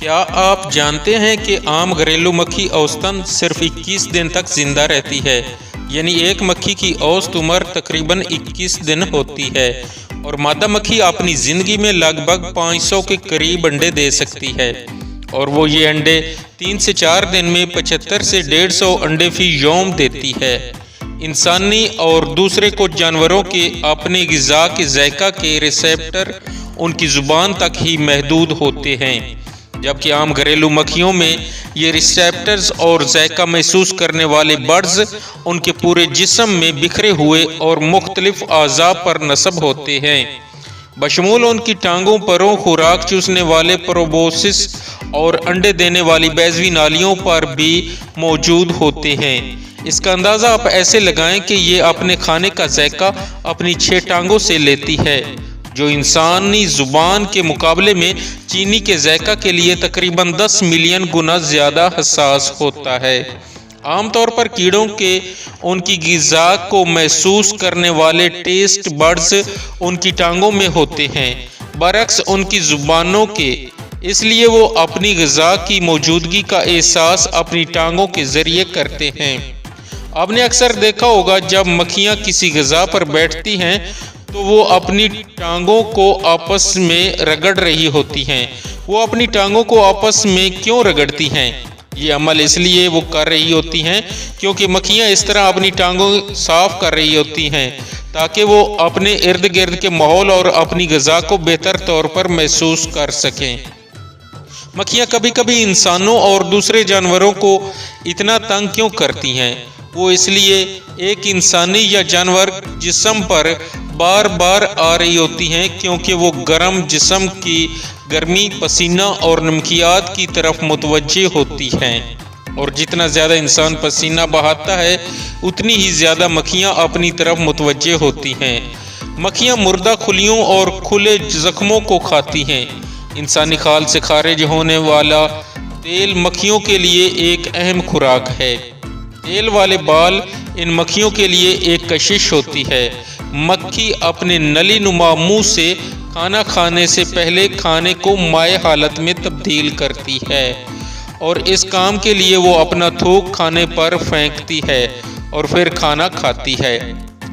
کیا آپ جانتے ہیں کہ عام گھریلو مکھی اوسطاً صرف 21 دن تک زندہ رہتی ہے؟ یعنی ایک مکھی کی اوسط عمر تقریباً 21 دن ہوتی ہے اور مادہ مکھی اپنی زندگی میں لگ بھگ 500 کے قریب انڈے دے سکتی ہے اور وہ یہ انڈے 3 سے 4 دن میں 75 سے 150 انڈے فی یوم دیتی ہے۔ انسانی اور دوسرے کچھ جانوروں کے اپنے غذا کے ذائقہ کے ریسیپٹر ان کی زبان تک ہی محدود ہوتے ہیں، جبکہ عام گھریلو مکھیوں میں یہ ریسیپٹرز اور ذائقہ محسوس کرنے والے بڈز ان کے پورے جسم میں بکھرے ہوئے اور مختلف اعضاء پر نصب ہوتے ہیں، بشمول ان کی ٹانگوں پروں، خوراک چوسنے والے پروبوسس اور انڈے دینے والی بیضوی نالیوں پر بھی موجود ہوتے ہیں۔ اس کا اندازہ آپ ایسے لگائیں کہ یہ اپنے کھانے کا ذائقہ اپنی 6 ٹانگوں سے لیتی ہے، جو انسانی زبان کے مقابلے میں چینی کے ذائقہ کے لیے تقریباً 10 ملین گنا زیادہ حساس ہوتا ہے۔ عام طور پر کیڑوں کے ان کی غذا کو محسوس کرنے والے ٹیسٹ بڈز ان کی ٹانگوں میں ہوتے ہیں، برعکس ان کی زبانوں کے، اس لیے وہ اپنی غذا کی موجودگی کا احساس اپنی ٹانگوں کے ذریعے کرتے ہیں۔ آپ نے اکثر دیکھا ہوگا جب مکھیاں کسی غذا پر بیٹھتی ہیں تو وہ اپنی ٹانگوں کو آپس میں رگڑ رہی ہوتی ہیں۔ وہ اپنی ٹانگوں کو آپس میں کیوں رگڑتی ہیں؟ یہ عمل اس لیے وہ کر رہی ہوتی ہیں کیونکہ مکھیاں اس طرح اپنی ٹانگوں صاف کر رہی ہوتی ہیں تاکہ وہ اپنے ارد گرد کے ماحول اور اپنی غذا کو بہتر طور پر محسوس کر سکیں۔ مکھیاں کبھی کبھی انسانوں اور دوسرے جانوروں کو اتنا تنگ کیوں کرتی ہیں؟ وہ اس لیے ایک انسانی یا جانور جسم پر بار بار آ رہی ہوتی ہیں کیونکہ وہ گرم جسم کی گرمی، پسینہ اور نمکیات کی طرف متوجہ ہوتی ہیں، اور جتنا زیادہ انسان پسینہ بہاتا ہے اتنی ہی زیادہ مکھیاں اپنی طرف متوجہ ہوتی ہیں۔ مکھیاں مردہ خلیوں اور کھلے زخموں کو کھاتی ہیں۔ انسانی خال سے خارج ہونے والا تیل مکھیوں کے لیے ایک اہم خوراک ہے۔ تیل والے بال ان مکھیوں کے لیے ایک کشش ہوتی ہے۔ مکھی اپنے نلی نما منہ سے کھانا کھانے سے پہلے کھانے کو مائع حالت میں تبدیل کرتی ہے اور اس کام کے لیے وہ اپنا تھوک کھانے پر پھینکتی ہے اور پھر کھانا کھاتی ہے۔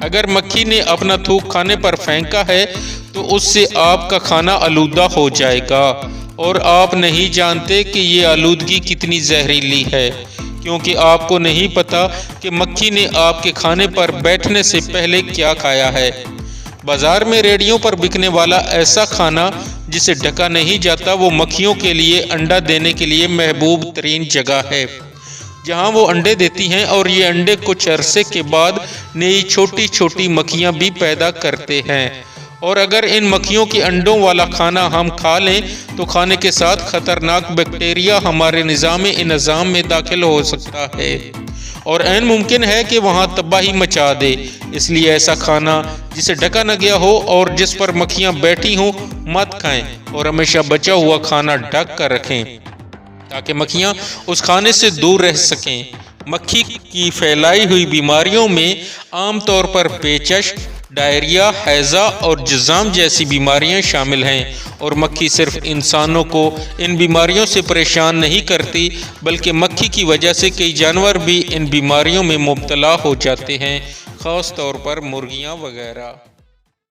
اگر مکھی نے اپنا تھوک کھانے پر پھینکا ہے تو اس سے آپ کا کھانا آلودہ ہو جائے گا اور آپ نہیں جانتے کہ یہ آلودگی کتنی زہریلی ہے، کیونکہ آپ کو نہیں پتا کہ مکھی نے آپ کے کھانے پر بیٹھنے سے پہلے کیا کھایا ہے۔ بازار میں ریڑھیوں پر بکنے والا ایسا کھانا جسے ڈھکا نہیں جاتا وہ مکھیوں کے لیے انڈا دینے کے لیے محبوب ترین جگہ ہے، جہاں وہ انڈے دیتی ہیں اور یہ انڈے کچھ عرصے کے بعد نئی چھوٹی چھوٹی مکھیاں بھی پیدا کرتے ہیں، اور اگر ان مکھیوں کے انڈوں والا کھانا ہم کھا لیں تو کھانے کے ساتھ خطرناک بیکٹیریا ہمارے نظام انتظام میں داخل ہو سکتا ہے اور عین ممکن ہے کہ وہاں تباہی مچا دے۔ اس لیے ایسا کھانا جسے ڈھکا نہ گیا ہو اور جس پر مکھیاں بیٹھی ہوں مت کھائیں، اور ہمیشہ بچا ہوا کھانا ڈھک کر رکھیں تاکہ مکھیاں اس کھانے سے دور رہ سکیں۔ مکھی کی پھیلائی ہوئی بیماریوں میں عام طور پر پیچش، ڈائریا، ہیضہ اور جذام جیسی بیماریاں شامل ہیں، اور مکھی صرف انسانوں کو ان بیماریوں سے پریشان نہیں کرتی بلکہ مکھی کی وجہ سے کئی جانور بھی ان بیماریوں میں مبتلا ہو جاتے ہیں، خاص طور پر مرغیاں وغیرہ۔